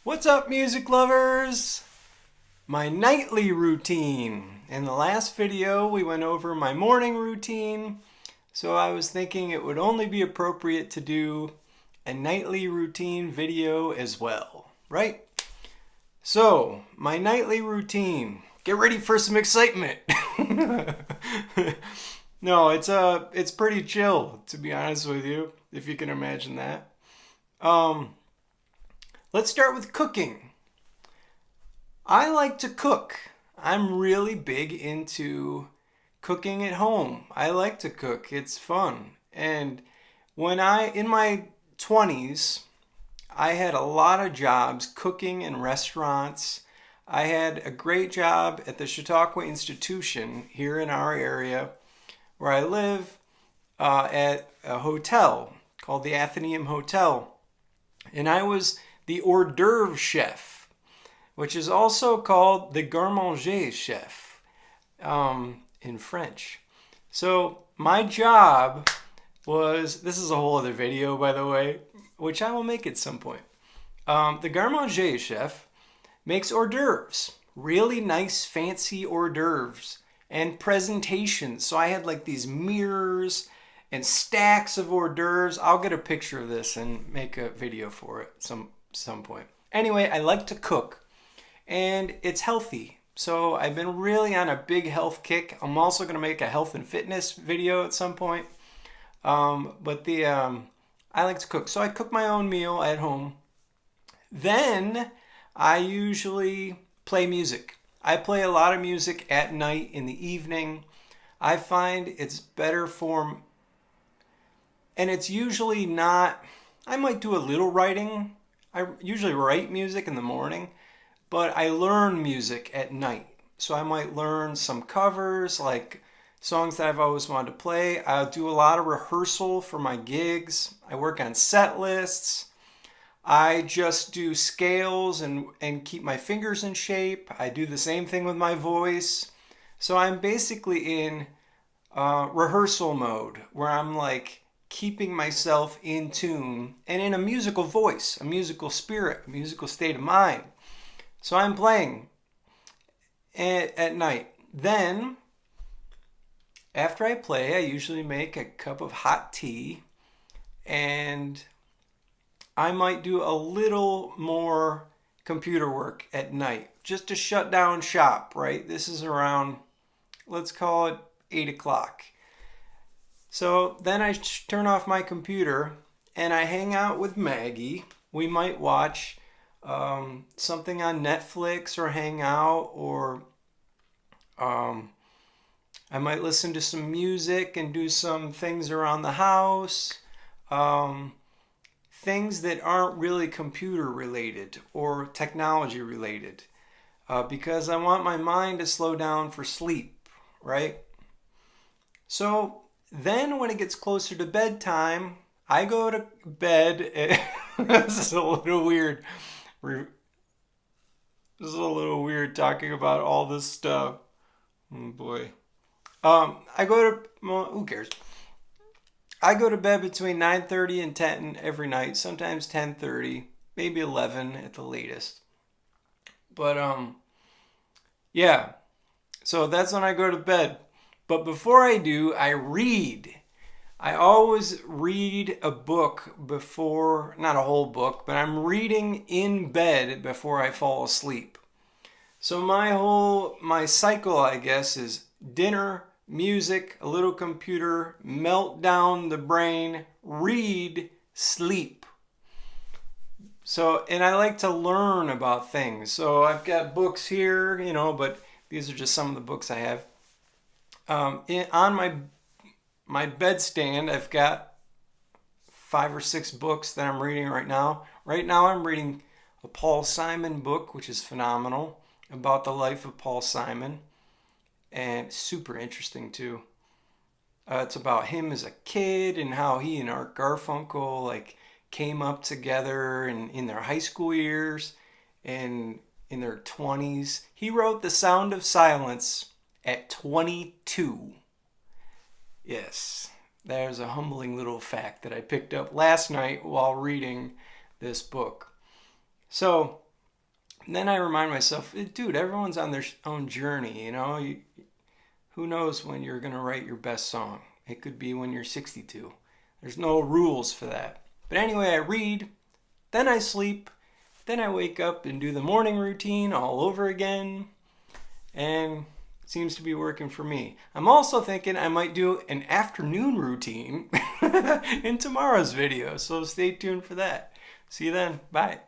What's up, music lovers? My nightly routine. In the last video, we went over my morning routine, so I was thinking it would only be appropriate to do a nightly routine video as well, right? So, my nightly routine. Get ready for some excitement. No, it's pretty chill, to be honest with you, if you can imagine that. Let's start with cooking. I like to cook. I'm really big into cooking at home. I like to cook. It's fun. And in my 20s, I had a lot of jobs cooking in restaurants. I had a great job at the Chautauqua Institution here in our area where I live at a hotel called the Athenaeum Hotel. And I was the hors d'oeuvre chef, which is also called the garde-manger chef in French. So my job was, this is a whole other video, by the way, which I will make at some point. The garde-manger chef makes hors d'oeuvres, really nice, fancy hors d'oeuvres, and presentations. So I had like these mirrors and stacks of hors d'oeuvres. I'll get a picture of this and make a video for it some point. Anyway, I like to cook, and it's healthy. So I've been really on a big health kick. I'm also going to make a health and fitness video at some point. I like to cook. So I cook my own meal at home. Then I usually play music. I play a lot of music at night in the evening. I find it's better form, and it's usually not, I might do a little writing. I usually write music in the morning, but I learn music at night. So I might learn some covers, like songs that I've always wanted to play. I'll do a lot of rehearsal for my gigs. I work on set lists. I just do scales and keep my fingers in shape. I do the same thing with my voice. So I'm basically in rehearsal mode where I'm like keeping myself in tune and in a musical voice, a musical spirit, a musical state of mind. So I'm playing at night. Then, after I play, I usually make a cup of hot tea, and I might do a little more computer work at night just to shut down shop, right? This is around, let's call it 8 o'clock. So then I turn off my computer and I hang out with Maggie. We might watch something on Netflix or hang out, or I might listen to some music and do some things around the house. Things that aren't really computer related or technology related, because I want my mind to slow down for sleep, right? So then when it gets closer to bedtime, I go to bed. This is a little weird. This is a little weird talking about all this stuff. Oh boy. Well, who cares? I go to bed between 9:30 and 10 every night, sometimes 10:30, maybe 11 at the latest. But yeah. So that's when I go to bed. But before I do, I read. I always read a book before, not a whole book, but I'm reading in bed before I fall asleep. So my cycle, I guess, is dinner, music, a little computer, melt down the brain, read, sleep. So, and I like to learn about things. So I've got books here, but these are just some of the books I have. On my bedstand, I've got 5 or 6 books that I'm reading right now. Right now I'm reading a Paul Simon book, which is phenomenal, about the life of Paul Simon. And super interesting too. It's about him as a kid and how he and Art Garfunkel came up together in their high school years and in their 20s. He wrote The Sound of Silence at 22. Yes, there's a humbling little fact that I picked up last night while reading this book. So And then I remind myself, dude, everyone's on their own journey, you know? Who knows when you're going to write your best song? It could be when you're 62. There's no rules for that. But anyway, I read, then I sleep, then I wake up and do the morning routine all over again. And it seems to be working for me. I'm also thinking I might do an afternoon routine in tomorrow's video. So stay tuned for that. See you then. Bye.